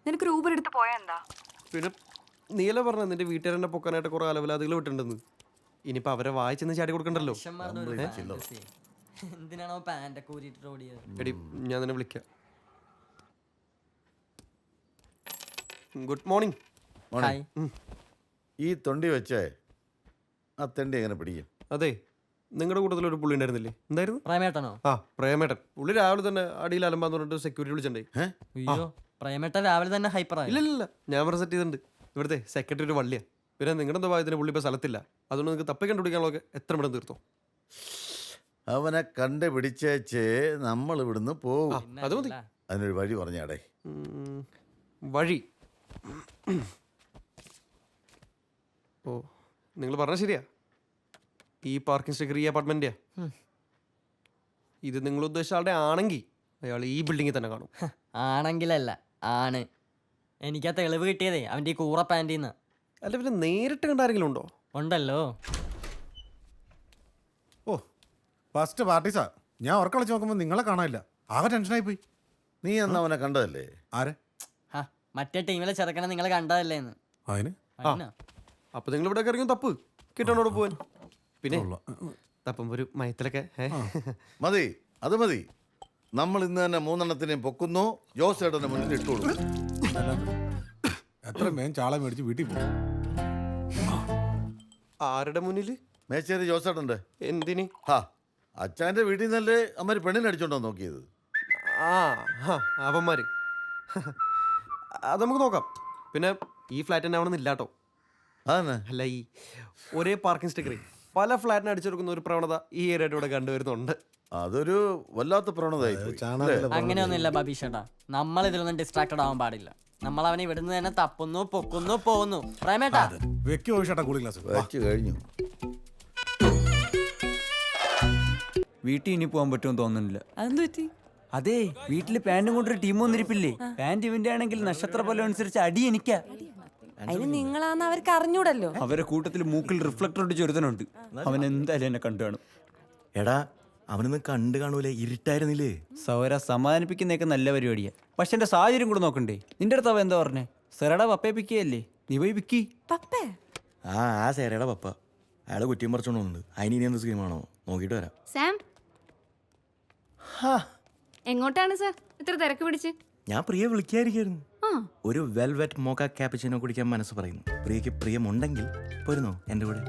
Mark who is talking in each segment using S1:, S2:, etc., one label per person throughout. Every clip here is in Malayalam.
S1: നിനക്കൊരു ഊബർ എടുത്ത് പോയാ എന്താ?
S2: പിന്നെ നീല പറഞ്ഞ നിന്റെ വീട്ടുകാരെന്നെ പൊക്കാനായിട്ട് കുറെ അലവലാദികൾ വിട്ടിട്ടുണ്ടെന്ന്. ഇനിയിപ്പോ അവരെ വായിച്ചെന്ന് ചാടി കൊടുക്കണ്ടല്ലോ.
S3: എന്തിനാണോ പാൻ്റൊക്കെ ഊരിയിട്ട് ഓടിയത്?
S2: എടി ഞാൻ നിന്നെ വിളിക്കാം. Good morning.
S3: ഹായ്.
S4: ഈ തൊണ്ടി വെച്ചേ ആ തെണ്ടി എങ്ങനെ പിടിക്കും?
S2: അതെ, നിങ്ങളുടെ കൂട്ടത്തിൽ ഒരു പുള്ളി ഉണ്ടായിരുന്നില്ലേ? എന്തായിരുന്നു?
S3: പ്രേമേട്ടനോ?
S2: ആ, പ്രേമേട്ടൻ. പുള്ളി രാവിലെ തന്നെ അടിയിൽ അലമ്പാന്ന് പറഞ്ഞിട്ട് സെക്യൂരിറ്റി വിളിച്ചിട്ടുണ്ടായി.
S3: അയ്യോ, പ്രേമേട്ടൻ രാവിലെ തന്നെ ഹൈപ്പറായി.
S2: ഇല്ല, ഞാൻ പറഞ്ഞ സെറ്റ് ചെയ്തിട്ടുണ്ട്. ഇവിടുത്തെ സെക്രട്ടറി ഒരു വള്ളിയാ. പിന്നെ നിങ്ങളുടെ എന്താ ഭാഗത്തിന് പുള്ളി ഇപ്പൊ സ്ഥലത്തില്ല. അതുകൊണ്ട് നിങ്ങൾക്ക് തപ്പി കണ്ടുപിടിക്കാനുള്ളതൊക്കെ എത്ര പെട്ടെന്ന് തീർത്തോ.
S4: അവനെ കണ്ടുപിടിച്ചേച്ച് നമ്മൾ ഇവിടുന്ന് പോകും.
S2: അത് മതി.
S4: അതിനൊരു വഴി പറഞ്ഞാടേ.
S2: വഴി. ഓ, നിങ്ങൾ പറഞ്ഞ ശരിയാ. ഈ പാർക്കിംഗ് സ്റ്റിക്കർ ഈ അപ്പാർട്ട്മെന്റിയാ. ഇത് നിങ്ങൾ ഉദ്ദേശിച്ച ആളുടെ ആണെങ്കിൽ അയാൾ ഈ ബിൽഡിങ്ങിൽ തന്നെ കാണും.
S3: ആണെങ്കിലല്ല, ആണ്. എനിക്കാ തെളിവ് കിട്ടിയതേ അവൻ്റെ ഈ കൂറ പാൻറ്റീന്ന്.
S2: അല്ല, പിന്നെ നേരിട്ട് കണ്ട ആരെങ്കിലും ഉണ്ടോ?
S3: ഉണ്ടല്ലോ.
S5: ഓ, ഫസ്റ്റ് പാർട്ടീസാ. ഞാൻ ഉറക്കം കളിച്ച് നോക്കുമ്പോൾ നിങ്ങളെ കാണാനില്ല. ആകെ ടെൻഷനായി പോയി.
S4: നീ അന്ന് അവനെ കണ്ടതല്ലേ?
S5: ആരെ?
S3: മറ്റേ ടീമിലെ ചെറുക്കനെ നിങ്ങൾ കണ്ടതല്ലേന്ന്.
S5: അതിന്
S2: അപ്പൊ നിങ്ങൾ ഇവിടെ ഇറങ്ങി തപ്പ് കിട്ടണോട് പോവാൻ. പിന്നെ തപ്പുമ്പോ ഒരു മയത്തിലൊക്കെ
S4: മതി, അത് മതി. നമ്മൾ ഇന്ന് തന്നെ 3 പൊക്കുന്നു. ജോസേട്ടന്റെ മുന്നിൽ ഇട്ടോളൂ.
S5: എത്ര മേൻ ചാള മേടിച്ച് വീട്ടിൽ പോകും.
S2: ആരുടെ മുന്നില്?
S4: മേച്ചേരി ജോസേട്ടന്റെ.
S2: എന്തിന്?
S4: ഹാ, അച്ഛൻ്റെ വീട്ടിൽ നിന്നല്ലേ അമ്മര് പെണ്ണിനെ അടിച്ചോണ്ടോ നോക്കിയത്?
S2: അവന്മാര്. അത് നമുക്ക് നോക്കാം. പിന്നെ ഈ ഫ്ലാറ്റ് തന്നെ ആവണമെന്നില്ല കേട്ടോ.
S4: അതന്നെ.
S2: അല്ല, ഈ ഒരേ പാർക്കിംഗ് സ്റ്റിക്കർ പല ഫ്ലാറ്റിന് അടിച്ചെടുക്കുന്ന ഒരു പ്രവണത ഈ ഏരിയയുടെ ഇവിടെ കണ്ടുവരുന്നുണ്ട്.
S4: അതൊരു വല്ലാത്ത പ്രവണതയായി പോയി.
S3: അങ്ങനെയൊന്നുമില്ല ബബീഷേട്ടാ. നമ്മൾ ഇതിലൊന്നും ഡിസ്ട്രാക്റ്റഡ് ആവാൻ പാടില്ല. നമ്മൾ അവനെ ഇവിടുന്ന് തന്നെ തപ്പുന്നു, പൊക്കുന്നു, പോകുന്നു. പ്രേമേട്ടാ
S5: വെക്കി പോയിട്ടാ കൂളിംഗ് ഗ്ലാസ്
S4: വെച്ച് കഴിഞ്ഞു.
S6: വീട്ടിൽ ഇനി പോകാൻ പറ്റുമെന്ന് തോന്നുന്നില്ല.
S1: അതെന്ത് പറ്റി?
S6: അതെ, വീട്ടില് പാന്റും കൊണ്ടൊരു ടീം വന്നിരിപ്പില്ലേ. പാന്റ് ഇവന്റെ ആണെങ്കിൽ നക്ഷത്ര പോലെ അനുസരിച്ച് അടി എനിക്കാ.
S1: അതിന് നിങ്ങളാന്ന് അവർക്ക് അറിഞ്ഞൂടല്ലോ.
S6: അവരെ കൂട്ടത്തിൽ മൂക്കിൽ റിഫ്ലക്ടർ ഇട്ട് ചൊരുത്തനുണ്ട്. അവൻ എന്തായാലും എന്നെ കണ്ടു കാണും.
S7: എടാ, അവനൊന്ന് കണ്ടു കാണൂലേ, ഇരുട്ടായിരുന്നില്ലേ?
S6: സൗര സമാധാനിപ്പിക്കുന്നതൊക്കെ നല്ല പരിപാടിയാ. പക്ഷെ എന്റെ സാഹചര്യം കൂടെ നോക്കണ്ടേ. നിന്റെ അടുത്ത് അവ എന്താ പറഞ്ഞേ? സെറയുടെ പപ്പയെ പിക്കുകയല്ലേ, നീ പോയി പിക്കി.
S1: പപ്പേ?
S7: ആ സേരയുടെ പപ്പ അയാളെ കുറ്റിയും പറിച്ചോണ്ടുണ്ട്. അതിന് ഇനി എന്ത് സ്കീമാണോ നോക്കിയിട്ട് വരാം.
S1: സാം, എങ്ങോട്ടാണ് സാർ ഇത്ര തിരക്ക് പിടിച്ച്?
S7: ഞാൻ പ്രിയ വിളിക്കാതിരിക്കായിരുന്നു. ഒരു വെൽവെറ്റ് മോക്ക ക്യാപ്പച്ചിനോ കുടിക്കാൻ മനസ്സ് പറയുന്നു. പ്രിയക്ക് പ്രിയമുണ്ടെങ്കിൽ പോരുന്നോ എൻ്റെ കൂടെ?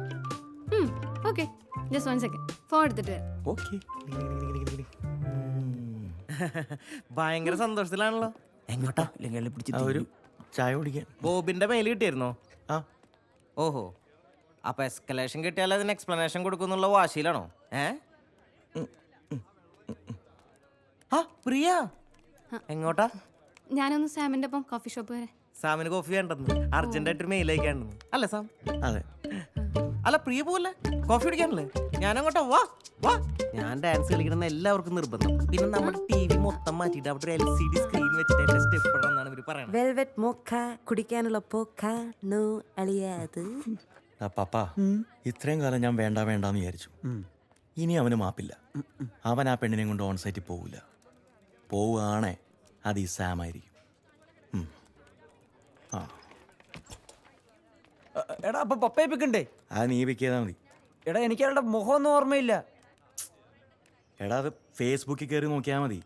S1: Okay, just 1 second. ഫോൺ എടുത്തിട്ട് വരാം.
S7: ഓക്കെ.
S8: ഭയങ്കര സന്തോഷത്തിലാണല്ലോ.
S7: എങ്ങോട്ടാ? ഒരു ചായ കുടിക്കാൻ.
S8: ബോബിന്റെ മെയിൽ കിട്ടിയിരുന്നോ?
S7: ആ,
S8: ഓഹോ, അപ്പൊ എസ്കലേഷൻ കിട്ടിയാൽ അതിന് എക്സ്പ്ലനേഷൻ കൊടുക്കുന്നുള്ള വാശിയിലാണോ? ആ പ്രിയ എങ്ങോട്ടാ?
S1: ഞാനൊന്ന് സാമിന്റെ ഒപ്പം കോഫി ഷോപ്പ് വരെ.
S8: സാമിന് കോഫി വേണ്ടെന്ന് അർജന്റായിട്ടൊരു മെയിൽ അയക്കാണ്ടെന്ന് അല്ലേ സാം?
S7: അതെ.
S8: അല്ല പ്രിയ പോവല്ലേ, കോഫി കുടിക്കാനല്ലേ? ഞാനങ്ങോട്ടാ. വാ വാ. ഞാൻ ഡാൻസ് കളിക്കണമെന്ന് എല്ലാവർക്കും നിർബന്ധം. പിന്നെ നമ്മുടെ TV മൊത്തം മാറ്റിയിട്ട് അവിടെ ഒരു LCD സ്ക്രീൻ വെച്ചിട്ട് എന്റെ സ്റ്റെപ്പ് ഇടണമെന്നാണ് ഇവര് പറയുന്നത്.
S9: വെൽവെറ്റ് മോക്ക കുടിക്കാനുള്ള പോക്കാണോ അളിയാത്?
S7: പപ്പ, ഇത്രയും കാലം ഞാൻ വേണ്ടാന്ന് വിചാരിച്ചു. ഇനി അവന് മാപ്പില്ല. അവൻ ആ പെണ്ണിനെ കൊണ്ട് ഓൺ സൈറ്റിൽ പോവില്ല. പോവുകയാണേ അത് ഈ സാമായിരിക്കും.
S6: എടാ, അപ്പൊ പപ്പയെ പിക്കണ്ടേ?
S7: അത് നീ പിക്കിയതാ മതി.
S6: എടാ, എനിക്ക് അവരുടെ മുഖമൊന്നും ഓർമ്മയില്ല.
S7: എടാ, അത് ഫേസ്ബുക്കിൽ കയറി നോക്കിയാൽ മതി.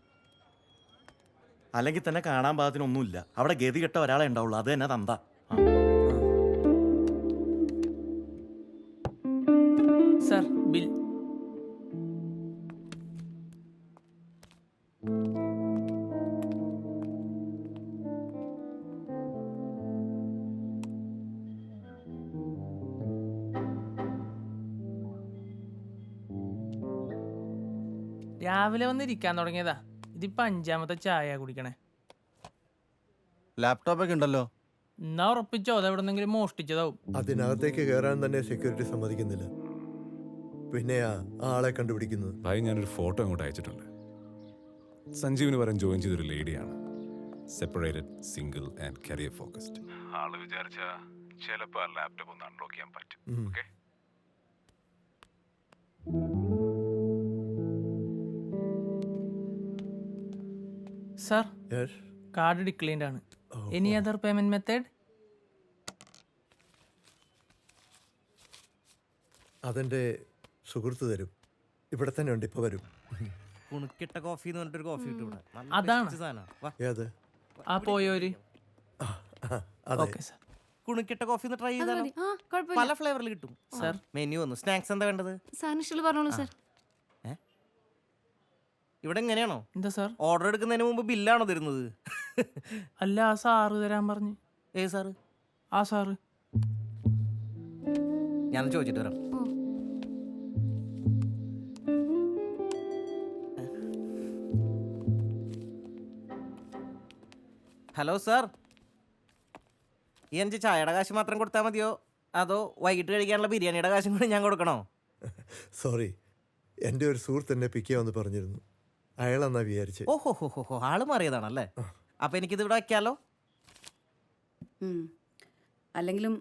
S7: അല്ലെങ്കിൽ തന്നെ കാണാൻ പാകത്തിനൊന്നുമില്ല. അവിടെ ഗതി കെട്ട ഒരാളെ ഉണ്ടാവുള്ളൂ. അത് തന്നെ തന്ത.
S8: Sir bill. രാവിലെ വന്നിരിക്കാൻ തുടങ്ങിയതാ. ഇതിപ്പോ 5ാമത്തെ ചായ കുടിക്കണേ.
S5: ലാപ്ടോപ്പൊക്കെ ഉണ്ടല്ലോ.
S8: എന്നാ ഉറപ്പിച്ചോ അതെവിടെന്നെങ്കിലും മോഷ്ടിച്ചതാവും.
S10: അതിനകത്തേക്ക് കയറാൻ തന്നെ സെക്യൂരിറ്റി സമ്മതിക്കുന്നില്ല. പിന്നെയാ ആളെ കണ്ടുപിടിക്കുന്നത്.
S11: ഭായി, ഞാനൊരു ഫോട്ടോ അങ്ങോട്ട് അയച്ചിട്ടുണ്ട്. സഞ്ജീവിന് വരാൻ ജോയിൻ ചെയ്തൊരു ലേഡിയാണ്. Separated, single and career focused. ആള് വിചാരിച്ച ചിലപ്പോൾ ആ ലാപ്ടോപ്പ് ഒന്ന് അൺലോക്ക് ചെയ്യാൻ പറ്റും. ഓക്കെ.
S8: സാർ, കാർഡ് ഡിക്ലൈൻഡ് ആണ്. Any other payment method?
S10: അതെൻ്റെ സുഹൃത്ത് തരും. ഇവിടെ തന്നെ ഉണ്ട്, ഇപ്പോൾ വരും.
S8: കുണുക്കിട്ട കോഫി എന്ന് പറഞ്ഞിട്ടൊരു കോഫി കിട്ടും ഇവിടെ. അതാണ്
S10: ഏത്?
S8: ആ പോയോര്
S10: ആ, അതെ.
S8: കുണുക്കിട്ട കോഫി ട്രൈ
S1: അത്
S8: ചെയ്താലോ?
S1: മതി. ആ കുഴപ്പമില്ല.
S8: പല ഫ്ലേവറിൽ കിട്ടും. സർ മെനു വന്നു. സ്നാക്സ് എന്താ വേണ്ടത്?
S1: സാറിന് ഇഷ്ടമുള്ള പറഞ്ഞോളൂ സാർ.
S8: ഇവിടെ എങ്ങനെയാണോ എന്താ സാർ ഓർഡർ എടുക്കുന്നതിന് മുമ്പ് ബില്ലാണോ തരുന്നത്? അല്ല, ആ സാറ് തരാൻ പറഞ്ഞു. ഏത് സാറ്? ആ സാറ്. ഞാൻ ചോദിച്ചിട്ട് വരാം.
S1: ഓ
S8: ഹലോ സാർ, ഈ 5 ചായയുടെ കാശ് മാത്രം കൊടുത്താൽ മതിയോ അതോ വൈകിട്ട് കഴിക്കാനുള്ള ബിരിയാണിയുടെ കാശും കൂടി ഞാൻ കൊടുക്കണോ?
S10: സോറി, എൻ്റെ ഒരു സുഹൃത്ത് എന്നെ പിക്ക് ചെയ്യാമെന്ന് പറഞ്ഞിരുന്നു. അയാളെന്നാ വിചാരിച്ച്.
S8: ഓഹോ ഹോ ഹോ ഹോ, ആള് മാറിയതാണല്ലേ. അപ്പൊ എനിക്കിത് ഇവിടെ വയ്ക്കാലോ?
S9: അല്ലെങ്കിലും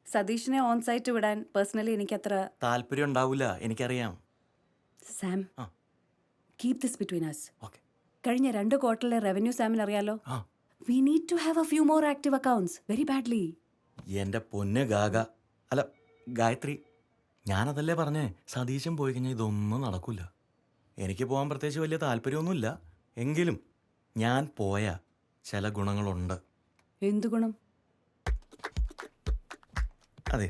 S9: സതീഷിനെ ഓൺ സൈറ്റ് വിടാൻ പേഴ്സണലി എനിക്കത്ര
S7: താല്പര്യം ഉണ്ടാവില്ല, എനിക്കറിയാം.
S9: സാം,
S7: ആ.
S9: Keep this between us.
S7: Okay.
S9: കഴിഞ്ഞ 2 ക്വാർട്ടറിലെ റവന്യൂ സാമിന് അറിയാലോ.
S7: ആ.
S9: We need to have a few more active accounts very badly.
S7: എൻ്റെ പൊന്ന് ഗാഗ, അല്ല ഗായത്രി, ഞാനതല്ലേ പറഞ്ഞേ, സതീശൻ പോയി കഴിഞ്ഞാൽ ഇതൊന്നും നടക്കില്ല. എനിക്ക് പോകാൻ പ്രത്യേകിച്ച് വലിയ താല്പര്യമൊന്നുമില്ല, എങ്കിലും ഞാൻ പോയ ചില ഗുണങ്ങളുണ്ട്.
S9: എന്തു ഗുണം?
S7: അതെ,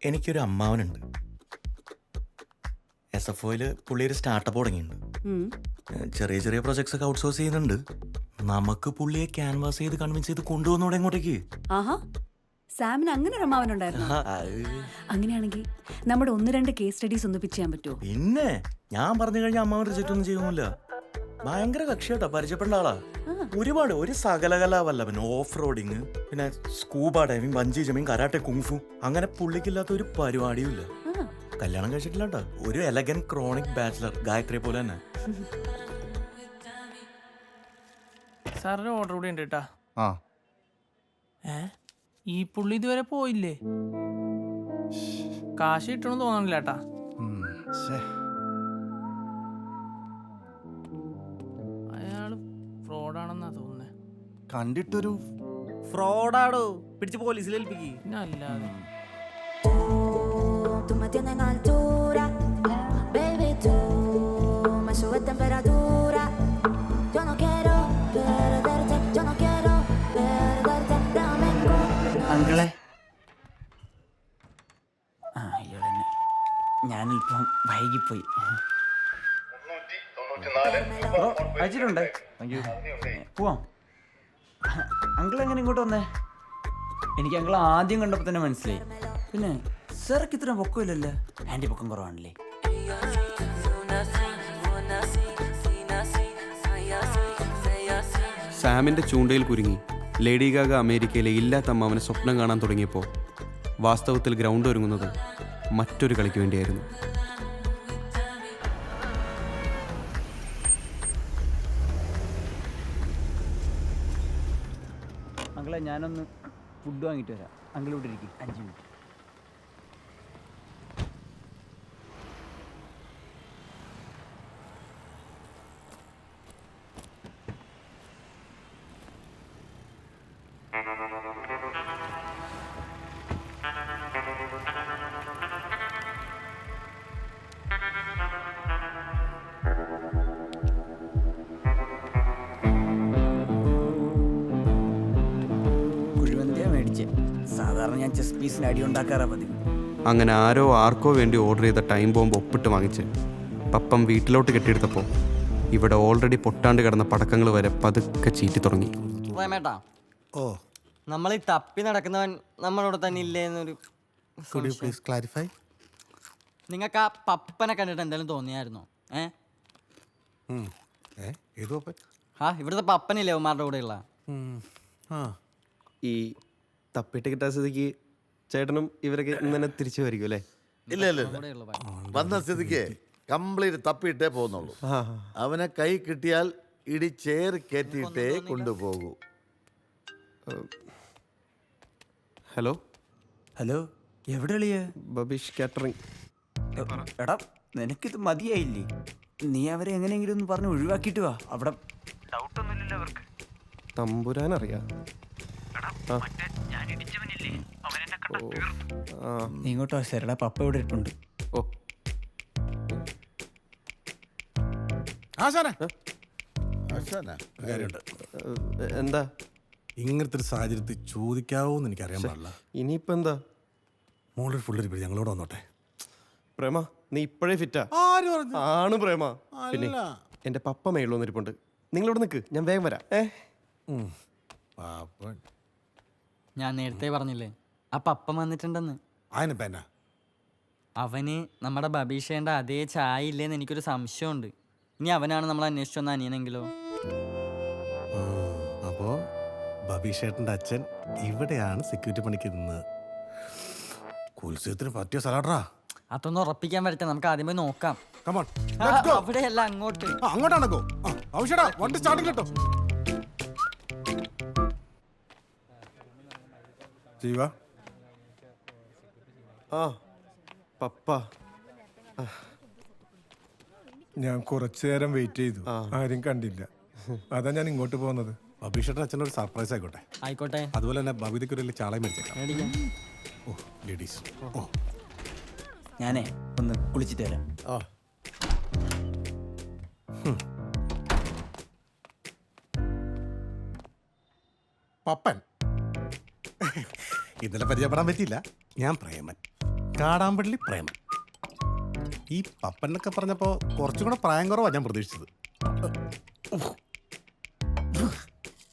S7: എനിക്കൊരു അമ്മാവനുണ്ട്. SFOയിൽ പുള്ളി ഒരു സ്റ്റാർട്ടപ്പ് തുടങ്ങിയിട്ടുണ്ട്. ചെറിയ ചെറിയ പ്രൊജക്ട്സ് ഒക്കെ ഔട്ട്സോഴ്സ് ചെയ്യുന്നുണ്ട്. നമുക്ക് പുള്ളിയെ ക്യാൻവാസ് ചെയ്ത് കൺവിൻസ് ചെയ്ത് കൊണ്ടുവന്നോടെ ഇങ്ങോട്ടേക്ക്.
S9: ആഹാ, സാമിന് അങ്ങനെ ഒരു അമ്മാവനുണ്ടായിരുന്നു. അങ്ങനെയാണെങ്കിൽ നമ്മുടെ 1-2 കേസ് സ്റ്റഡീസ് ഒന്ന് പിച്ച് ചെയ്യാൻ പറ്റുമോ?
S7: പിന്നെ ഞാൻ പറഞ്ഞു കഴിഞ്ഞാൽ അമ്മാവൻ റിജക്റ്റ് ഒന്നും ചെയ്യുന്നില്ല. ഭയങ്കര കക്ഷിയാട്ടോ, പരിചയപ്പെട്ട ആളാ. ഒരുപാട്, ഒരു സകലകലാവല്ലവൻ, ഓഫ് റോഡിങ്, പിന്നെ scuba diving, bungee jumping, karate, kung fu, അങ്ങനെ പുള്ളിക്കില്ലാത്ത ഒരു പരിപാടിയും ഇല്ല. കല്യാണം കഴിച്ചിട്ടില്ല കേട്ടോ, ഒരു എലഗൻ ക്രോണിക് ബാച്ചിലർ, ഗായത്രിയെ പോലെ തന്നെ.
S8: സാറിന്റെ ഓർഡർ കൂടി ഉണ്ട് കേട്ടാ.
S5: ആ,
S8: ഈ പുള്ളി ഇതുവരെ പോയില്ലേ? കാശ് കിട്ടണമെന്ന് തോന്നണില്ല കേട്ടാ. അയാള് ഫ്രോഡാണെന്നാ തോന്നുന്നേ.
S5: കണ്ടിട്ടൊരു
S8: ഫ്രോഡാടോ, പിടിച്ച് പോലീസിൽ ഏൽപ്പിക്ക്. പിന്നെ അല്ലാതെ
S9: Tú me tienes en altura, baby, tú me subes temperatura. Yo no quiero perderte, yo no quiero perderte, dame
S6: അങ്കിളെ, ആ ഇയാളെന്നെ, ഞാനിപ്പം വൈകിപ്പോയി. ബ്രോ അയച്ചിട്ടുണ്ട്. പോവാം. അങ്കിൾ എങ്ങനെ ഇങ്ങോട്ട് വന്നേ? എനിക്ക് അങ്കിൾ ആദ്യം കണ്ടപ്പോൾ തന്നെ മനസ്സിലായി. പിന്നെ സാർക്ക് ഇത്ര പൊക്കമില്ലല്ലോ, ആൻറ്റി പൊക്കം കുറവാണല്ലേ.
S2: സാമിൻ്റെ ചൂണ്ടയിൽ കുരുങ്ങി ലേഡി ഗാഗ അമേരിക്കയിലെ ഇല്ലാത്ത അമ്മാവനെ സ്വപ്നം കാണാൻ തുടങ്ങിയപ്പോൾ വാസ്തവത്തിൽ ഗ്രൗണ്ട് ഒരുങ്ങുന്നത് മറ്റൊരു കളിക്ക് വേണ്ടിയായിരുന്നു.
S6: അങ്കിളെ, ഞാനൊന്ന് ഫുഡ് വാങ്ങിയിട്ട് വരാം. അങ്കിൾ ഇവിടെ ഇരിക്കും, 5 മിനിറ്റ്. കുഴിമന്തിയാ മേടിച്ചേ. സാധാരണ ഞാൻ ചെസ് പീസിന് അടി ഉണ്ടാക്കാറാ പതിവ്.
S2: അങ്ങനെ ആരോ ആർക്കോ വേണ്ടി ഓർഡർ ചെയ്ത ടൈം ബോംബ് ഒപ്പിട്ട് വാങ്ങിച്ച് പപ്പം വീട്ടിലോട്ട് കെട്ടിയെടുത്തപ്പോൾ ഇവിടെ ഓൾറെഡി പൊട്ടാണ്ട് കിടന്ന പടക്കങ്ങൾ വരെ പതുക്കെ ചീറ്റി തുടങ്ങി.
S3: പ്രേമേട്ടാ,
S5: ഓ,
S3: നമ്മൾ ഈ തപ്പി നടക്കുന്നവൻ നമ്മളോട് തന്നെ ഇല്ലേ എന്നൊരു
S5: could you please clarify?
S3: നിങ്ങൾക്ക് ആ പപ്പനെ കണ്ടിട്ട് എന്തെങ്കിലും തോന്നിയായിരുന്നോ?
S5: ഏത് പപ്പൻ?
S3: ആ ഇവിടുത്തെ പപ്പനില്ലേ ഉമാരുടെ കൂടെയുള്ള?
S5: ആ,
S2: ഈ തപ്പിട്ട് കിട്ടാൻ സ്ഥിതിക്ക് ചേട്ടനും ഇവരൊക്കെ ഇന്ന് തന്നെ തിരിച്ചു വരിക്കും അല്ലേ?
S4: ഇല്ല ഇല്ല ഇല്ല, വന്ന സ്ഥിതിക്ക് കംപ്ലീറ്റ് തപ്പിയിട്ടേ പോകുന്നുള്ളൂ. അവനെ കൈ കിട്ടിയാൽ ഇടിച്ചേറി കയറ്റിയിട്ടേ കൊണ്ടുപോകൂ.
S2: ഹലോ
S6: ഹലോ, എവിടെ എളിയ?
S2: ബബീഷ് കാറ്ററിംഗ്.
S6: എടാ, നിനക്കിത് മതിയായില്ലേ? നീ അവരെ എങ്ങനെയെങ്കിലും ഒന്ന് പറഞ്ഞ് ഒഴിവാക്കിയിട്ട് വാ. അവിടെ ഡൗട്ടൊന്നുമില്ലല്ലോ അവർക്ക്.
S2: തമ്പുരാനറിയാം. ആ. ഓ, ആ.
S6: നീ ഇങ്ങോട്ടോ ശരിടാ പപ്പ ഇവിടെ ഇരിപ്പുണ്ട്.
S2: ഓ
S5: ആശാനെ
S4: ആശാനാ?
S5: ഒരു കാര്യമുണ്ട്.
S2: എന്താ
S5: ഇങ്ങനത്തെ ഒരു സാഹചര്യത്തിൽ ചോദിക്കാവോന്ന് എനിക്കറിയാൻ പാടില്ല.
S2: ഇനിയിപ്പോ എന്താ?
S5: മോളൊരു ഫുള്ളൊരു ഞങ്ങളോട് വന്നോട്ടെ.
S2: പ്രേമ നീ ഇപ്പോഴേ ഫിറ്റാ?
S5: ആര് പറഞ്ഞു?
S2: ആണ് പ്രേമ. പിന്നെ
S5: അല്ല.
S2: എന്റെ പപ്പ മേളിൽ വന്നിരിപ്പുണ്ട്. നിങ്ങളിവിടെ നിൽക്ക്, ഞാൻ വേഗം വരാം.
S5: പാപ്പൻ.
S3: ഞാൻ നേരത്തെ പറഞ്ഞില്ലേ ആ പപ്പൻ വന്നിട്ടുണ്ടെന്ന്.
S5: അതിനിപ്പ എന്നാ?
S3: അവന് നമ്മുടെ ബബീഷേൻ്റെ അതേ ചായ ഇല്ലേന്ന് എനിക്കൊരു സംശയമുണ്ട്. ഇനി അവനാണ് നമ്മൾ അന്വേഷിച്ചു വന്ന അനിയനെങ്കിലോ?
S5: അപ്പോ ബബീഷേട്ടന്റെ അച്ഛൻ ഇവിടെയാണ് സെക്യൂരിറ്റി പണിക്ക് നിന്നത്. ഉത്സവത്തിന് പറ്റിയ സ്ഥലാട്ടാ.
S3: അതൊന്നും ഉറപ്പിക്കാൻ പറ്റട്ടെ, നമുക്ക് ആദ്യം പോയി നോക്കാം.
S5: Come on,
S3: ആ,
S5: let's go.
S3: അവിടെയല്ല അങ്ങോട്ട്.
S5: അങ്ങോട്ടാണ് ഗോ. ആവശ്യടാ വണ്ടി സ്റ്റാർട്ടിങ് കേട്ടോ. ജീവ
S2: ആ പപ്പ.
S10: ഞാൻ കുറച്ചു നേരം വെയിറ്റ് ചെയ്തു, ആരും കണ്ടില്ല. അതാ ഞാൻ ഇങ്ങോട്ട് പോകുന്നത്.
S5: ബബീഷേട്ടൻ അച്ഛൻ്റെ ഒരു സർപ്രൈസ് ആയിക്കോട്ടെ.
S3: ആയിക്കോട്ടെ,
S5: അതുപോലെ തന്നെ ബബിതയ്ക്ക് ഒരു ചാളയും മേടിച്ചേക്കാം.
S3: മേടിക്കാം.
S5: ഓ ലേഡീസ്. ഓ
S6: ഞാനേ ഒന്ന് കുളിച്ചിട്ട് വരാം.
S4: ആ
S5: പപ്പൻ. ഇന്നലെ പരിചയപ്പെടാൻ പറ്റിയില്ല. ഞാൻ പ്രേമൻ, കാടാമ്പള്ളി പ്രേമൻ. ഈ പപ്പൻ എന്നൊക്കെ പറഞ്ഞപ്പോ കുറച്ചും കൂടെ പ്രായം കുറവാ ഞാൻ പ്രതീക്ഷിച്ചത്.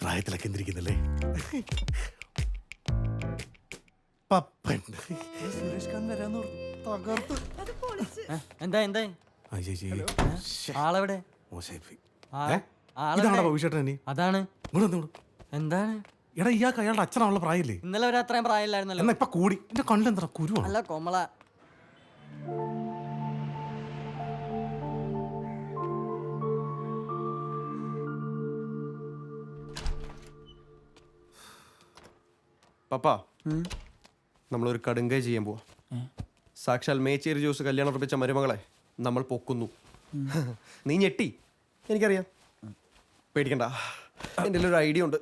S5: പ്രായത്തിലൊക്കെ എന്തിരിക്കുന്നല്ലേ പപ്പൻ.
S6: സുരേഷ് ഖാൻ വരാന്ന്
S5: തകർത്ത്.
S3: എന്താ എന്താ ആളെവിടെ?
S5: മോശമായി.
S3: ആളെവിടെ?
S5: ഭവിഷ്യട്ടൻ
S3: അതാണ്. എന്താണ്?
S5: എടാ ഇയാൾക്ക് അയാളുടെ അച്ഛനാണുള്ള പ്രായമില്ലേ?
S3: ഇന്നലെ വരെ അത്രയും പ്രായമില്ലായിരുന്നല്ലോ.
S5: എന്നാ ഇപ്പൊ കൂടി. എന്റെ കണ്ണിലെന്താ കുരുവാണ്?
S3: അല്ല കോമള.
S2: പപ്പ നമ്മളൊരു കടുങ്കൈ ചെയ്യാൻ പോവാ. സാക്ഷാൽ മേച്ചേരി ജോസ് കല്യാണം ഉറപ്പിച്ച മരുമകളെ നമ്മൾ പൊക്കുന്നു. നീ ഞെട്ടി, എനിക്കറിയാം. പേടിക്കണ്ട, എൻ്റെ ഒരു ഐഡിയ ഉണ്ട്.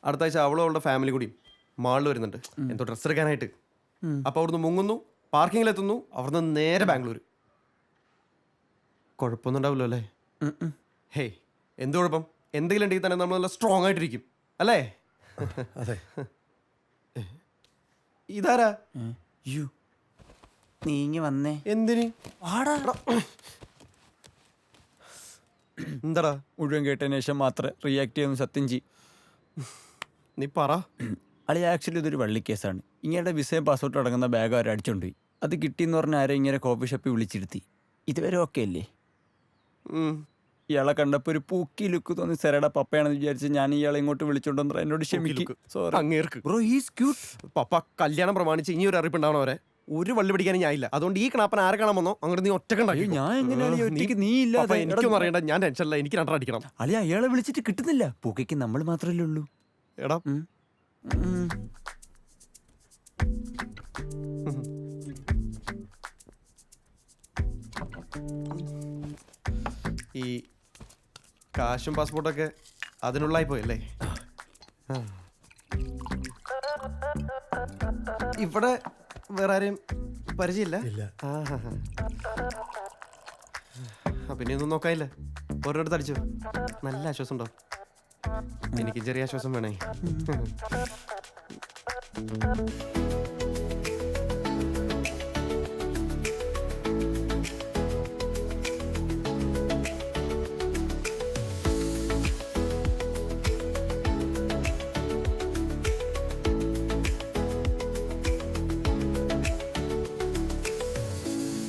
S2: അടുത്ത ആഴ്ച അവളും അവളുടെ ഫാമിലി കൂടിയും മാളിൽ വരുന്നുണ്ട് എന്തോ ഡ്രസ്സ് എടുക്കാനായിട്ട്. അപ്പോൾ അവിടുന്ന് മുങ്ങുന്നു, പാർക്കിങ്ങിലെത്തുന്നു, അവിടുന്ന് നേരെ ബാംഗ്ലൂർ. കുഴപ്പമൊന്നും ഉണ്ടാവില്ലോ അല്ലേ? ഹേയ് എന്ത് കുഴപ്പം? എന്തെങ്കിലും ഉണ്ടെങ്കിൽ തന്നെ നമ്മൾ നല്ല സ്ട്രോങ് ആയിട്ടിരിക്കും അല്ലേ?
S5: അതെ.
S2: ഇതാരാ?
S6: നീങ്ങി വന്നേ.
S2: എന്തിന്? എന്താടാ?
S6: മുഴുവൻ കേട്ടതിന് ശേഷം മാത്രമേ റിയാക്ട് ചെയ്യുന്ന സത്യം ചെയ്യും.
S2: നീ പറ.
S6: അളി ആക്ച്വലി ഇതൊരു വള്ളിക്കേസാണ്. ഇങ്ങനെ വിസയും പാസ്പോർട്ട് അടങ്ങുന്ന ബാഗ് അവർ അടിച്ചോണ്ടുപോയി. അത് കിട്ടിയെന്ന് പറഞ്ഞ ആരെ ഇങ്ങനെ കോഫി ഷോപ്പിൽ വിളിച്ചിരുത്തി. ഇതുവരെ ഓക്കെ അല്ലേ? ഇയാളെ കണ്ടപ്പോൾ ഒരു പൂക്കി ലുക്ക് തോന്നി സെറയുടെ പപ്പയാണെന്ന് വിചാരിച്ച് ഞാൻ ഇയാളെ ഇങ്ങോട്ട് വിളിച്ചോണ്ടെന്ന് എന്നോട് ക്ഷമിക്കും.
S2: Bro he's cute. പപ്പ കല്യാണം പ്രമാണിച്ച് ഇനി ഒരു അറിയിപ്പ് ഉണ്ടാവണവരെ ഒരു വള്ളി പിടിക്കാനും ഞാനില്ല. അതുകൊണ്ട് ഈ കണാപ്പൻ ആരെ കാണാൻ വന്നോ അങ്ങോട്ട് നീ ഒറ്റക്കുണ്ടാക്കി.
S6: ഞാൻ എങ്ങനെയാണ് നീ ഇല്ലാതെ?
S2: എനിക്കൊന്നും അറിയണ്ട, ഞാൻ ടെൻഷനില്ല. എനിക്ക് രണ്ടര അടിക്കണം.
S6: അളി അയാളെ വിളിച്ചിട്ട് കിട്ടുന്നില്ല. പൂക്കയ്ക്ക് നമ്മൾ മാത്രമല്ലേ ഉള്ളൂ.
S2: എടാ ഈ കാശും പാസ്പോർട്ടൊക്കെ അതിനുള്ളായി പോയല്ലേ? ഇവിടെ വേറെ ആരെയും പരിചയമില്ല? പിന്നെ ഒന്നും നോക്കാനില്ല. ഓരോരുത്തർ അടിച്ചു. നല്ല ആശ്വാസം ഉണ്ടോ? എനിക്ക് ചെറിയ ആശ്വാസം വേണേ.